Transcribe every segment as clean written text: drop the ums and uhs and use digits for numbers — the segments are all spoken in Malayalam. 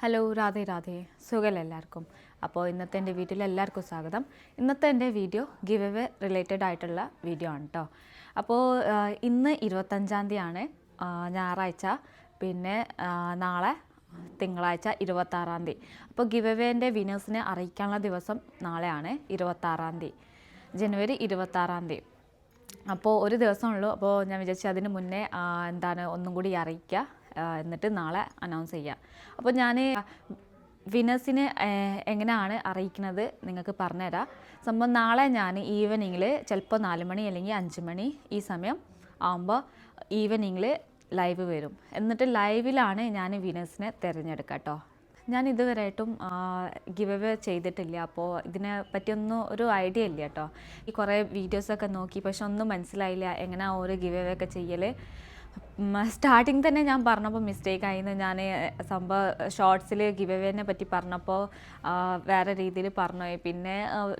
ഹലോ രാധേ രാധേ സുഖമല്ല എല്ലാവർക്കും. അപ്പോൾ ഇന്നത്തെ എൻ്റെ വീഡിയോയിൽ എല്ലാവർക്കും സ്വാഗതം. ഇന്നത്തെ എൻ്റെ വീഡിയോ ഗിവ് അവേ റിലേറ്റഡ് ആയിട്ടുള്ള വീഡിയോ ആണ് കേട്ടോ. അപ്പോൾ ഇന്ന് 25-ാം തീയതിയാണ് ഞായറാഴ്ച, പിന്നെ നാളെ തിങ്കളാഴ്ച 26-ാം തീയതി. അപ്പോൾ ഗിവ് അവേൻ്റെ വിനേഴ്സിനെ അറിയിക്കാനുള്ള ദിവസം നാളെയാണ് 26-ാം തീയതി, ജനുവരി 26-ാം തീയതി. അപ്പോൾ ഒരു ദിവസമുള്ളൂ. അപ്പോൾ ഞാൻ വിചാരിച്ചു അതിന് മുന്നേ ഒന്നും കൂടി അറിയിക്കുക, എന്നിട്ട് നാളെ അനൗൺസ് ചെയ്യാം. അപ്പോൾ ഞാൻ വിനേഴ്സിനെ എങ്ങനെയാണ് അറിയിക്കുന്നത് നിങ്ങൾക്ക് പറഞ്ഞുതരാം. സംഭവം നാളെ ഞാൻ ഈവനിങ്ങിൽ ചിലപ്പോൾ 4 മണി അല്ലെങ്കിൽ 5 മണി ഈ സമയം ആകുമ്പോൾ ഈവനിങ്ങിൽ ലൈവ് വരും. എന്നിട്ട് ലൈവിലാണ് ഞാൻ വിനേഴ്സിനെ തിരഞ്ഞെടുക്കുക കേട്ടോ. ഞാൻ ഇതുവരെയായിട്ടും ഗിവ് അവേ ചെയ്തിട്ടില്ല, അപ്പോൾ ഇതിനെ പറ്റിയൊന്നും ഒരു ഐഡിയ ഇല്ല കേട്ടോ. ഈ കുറേ വീഡിയോസൊക്കെ നോക്കി, പക്ഷെ ഒന്നും മനസ്സിലായില്ല എങ്ങനെ ഓരോ ഗിവ് അവേ ഒക്കെ ചെയ്യൽ. സ്റ്റാർട്ടിങ് തന്നെ ഞാൻ പറഞ്ഞപ്പോൾ മിസ്റ്റേക്ക് ആയിരുന്നു. ഞാൻ സംഭവം ഷോർട്സിൽ ഗിവ് അവേനെ പറ്റി പറഞ്ഞപ്പോൾ വേറെ രീതിയിൽ പറഞ്ഞു, പിന്നെ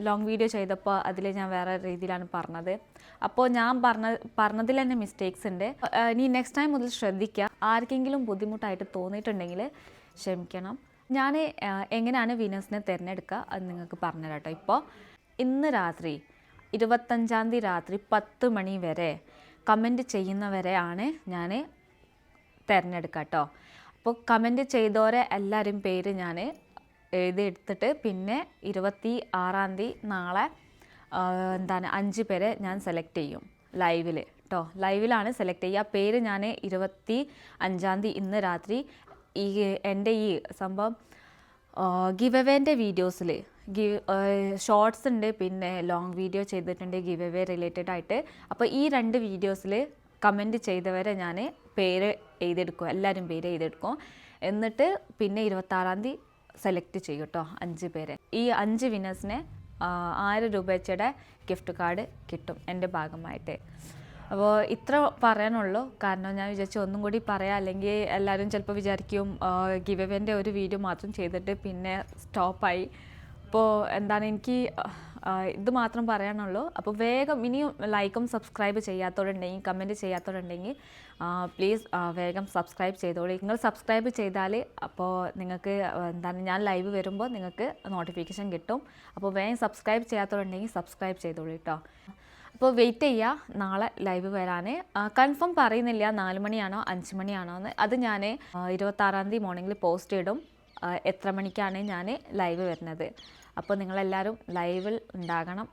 ലോങ് വീഡിയോ ചെയ്തപ്പോൾ അതിൽ ഞാൻ വേറെ രീതിയിലാണ് പറഞ്ഞത്. അപ്പോൾ ഞാൻ പറഞ്ഞതിൽ തന്നെ മിസ്റ്റേക്സ് ഉണ്ട്. ഇനി നെക്സ്റ്റ് ടൈം മുതൽ ശ്രദ്ധിക്കുക. ആർക്കെങ്കിലും ബുദ്ധിമുട്ടായിട്ട് തോന്നിയിട്ടുണ്ടെങ്കിൽ ക്ഷമിക്കണം. ഞാൻ എങ്ങനെയാണ് വിനേഴ്സിനെ തിരഞ്ഞെടുക്കുക അത് നിങ്ങൾക്ക് പറഞ്ഞുതരാം കേട്ടോ. ഇപ്പോൾ ഇന്ന് രാത്രി 25-ാം തീയതി രാത്രി 10 മണി വരെ കമൻറ്റ് ചെയ്യുന്നവരെയാണ് ഞാൻ തിരഞ്ഞെടുക്കുക കേട്ടോ. അപ്പോൾ കമൻറ്റ് ചെയ്തവരെ എല്ലാവരും പേര് ഞാൻ എഴുതിയെടുത്തിട്ട് പിന്നെ 26-ാം തീയതി നാളെ 5 പേരെ ഞാൻ സെലക്ട് ചെയ്യും ലൈവിൽ കേട്ടോ. ലൈവിലാണ് സെലക്ട് ചെയ്യുക. പേര് ഞാൻ 25-ാം തീയതി ഇന്ന് രാത്രി എൻ്റെ ഈ സംഭവം ഗിവ് അവേൻ്റെ വീഡിയോസിൽ ഷോർട്സ് ഉണ്ട്, പിന്നെ ലോങ് വീഡിയോ ചെയ്തിട്ടുണ്ട് ഗിവ് അവേ റിലേറ്റഡ് ആയിട്ട്. അപ്പോൾ ഈ 2 വീഡിയോസിൽ കമൻറ്റ് ചെയ്തവരെ ഞാൻ പേര് എഴുതിയെടുക്കും, എല്ലാവരും പേര് എഴുതിയെടുക്കും. എന്നിട്ട് പിന്നെ 26-ാം തീയതി സെലക്ട് ചെയ്യും കേട്ടോ 5 പേരെ. ഈ 5 വിനേഴ്സിനെ 1000 രൂപ വെച്ചയുടെ ഗിഫ്റ്റ് കാർഡ് കിട്ടും എൻ്റെ ഭാഗമായിട്ട്. അപ്പോൾ ഇത്ര പറയാനുള്ളൂ. കാരണം ഞാൻ വിചാരിച്ചു ഒന്നും കൂടി പറയാം, അല്ലെങ്കിൽ എല്ലാവരും ചിലപ്പോൾ വിചാരിക്കും ഗിവ് അവേൻ്റെ ഒരു വീഡിയോ മാത്രം ചെയ്തിട്ട് പിന്നെ സ്റ്റോപ്പായി. അപ്പോൾ എനിക്ക് ഇത് മാത്രം പറയാനുള്ളൂ. അപ്പോൾ വേഗം ഇനിയും ലൈക്കും സബ്സ്ക്രൈബ് ചെയ്യാത്തവരുണ്ടെങ്കിൽ, കമൻറ്റ് ചെയ്യാത്തവരുണ്ടെങ്കിൽ പ്ലീസ് വേഗം സബ്സ്ക്രൈബ് ചെയ്തോളൂ. നിങ്ങൾ സബ്സ്ക്രൈബ് ചെയ്താൽ അപ്പോൾ നിങ്ങൾക്ക് ഞാൻ ലൈവ് വരുമ്പോൾ നിങ്ങൾക്ക് നോട്ടിഫിക്കേഷൻ കിട്ടും. അപ്പോൾ വേഗം സബ്സ്ക്രൈബ് ചെയ്യാത്തവരുണ്ടെങ്കിൽ സബ്സ്ക്രൈബ് ചെയ്തോളൂ കേട്ടോ. അപ്പോൾ വെയിറ്റ് ചെയ്യുക നാളെ ലൈവ് വരാൻ. കൺഫേം പറയുന്നില്ല 4 മണിയാണോ 5 മണിയാണോ എന്ന്. അത് ഞാൻ 26-ാം തീയതി മോർണിംഗിൽ പോസ്റ്റ് ഇടും എത്ര മണിക്കാണ് ഞാൻ ലൈവ് വരുന്നത്. അപ്പോൾ നിങ്ങളെല്ലാവരും ലൈവിൽ ഉണ്ടാകണം.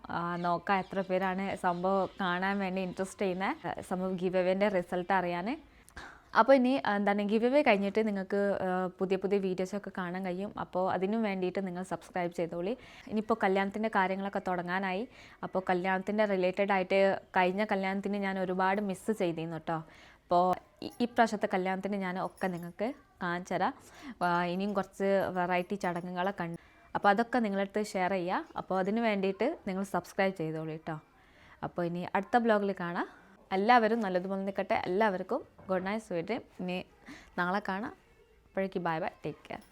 നോക്കാം എത്ര പേരാണ് സംഭവം കാണാൻ വേണ്ടി ഇൻട്രസ്റ്റ് ചെയ്യുന്നത്, സംഭവം ഗിവ് അവേൻ്റെ റിസൾട്ട് അറിയാൻ. അപ്പോൾ ഇനി ഗിവ് അവേ കഴിഞ്ഞിട്ട് നിങ്ങൾക്ക് പുതിയ പുതിയ വീഡിയോസൊക്കെ കാണാൻ കഴിയും. അപ്പോൾ അതിനും വേണ്ടിയിട്ട് നിങ്ങൾ സബ്സ്ക്രൈബ് ചെയ്തോളി. ഇനിയിപ്പോൾ കല്യാണത്തിൻ്റെ കാര്യങ്ങളൊക്കെ തുടങ്ങാനായി. അപ്പോൾ കല്യാണത്തിൻ്റെ റിലേറ്റഡ് ആയിട്ട് കഴിഞ്ഞ കല്യാണത്തിന് ഞാൻ ഒരുപാട് മിസ്സ് ചെയ്തിരുന്നു കേട്ടോ. അപ്പോൾ ഈ പ്രാവശ്യത്തെ കല്യാണത്തിന് ഞാൻ ഒക്കെ നിങ്ങൾക്ക് കാണിച്ചു തരാം. ഇനിയും കുറച്ച് വെറൈറ്റി ചടങ്ങുകളൊക്കെ ഉണ്ട്. അപ്പോൾ അതൊക്കെ നിങ്ങളടുത്ത് ഷെയർ ചെയ്യുക. അപ്പോൾ അതിന് വേണ്ടിയിട്ട് നിങ്ങൾ സബ്സ്ക്രൈബ് ചെയ്തോളൂ കേട്ടോ. അപ്പോൾ ഇനി അടുത്ത ബ്ലോഗിൽ കാണാം. എല്ലാവരും നല്ലതുപോലെ നിൽക്കട്ടെ. എല്ലാവർക്കും ഗുഡ് നൈറ്റ്, സ്വീറ്റ് ഡ്രീം. ഇനി നാളെ കാണാം. അപ്പോഴേക്ക് ബൈ ബൈ, ടേക്ക് കെയർ.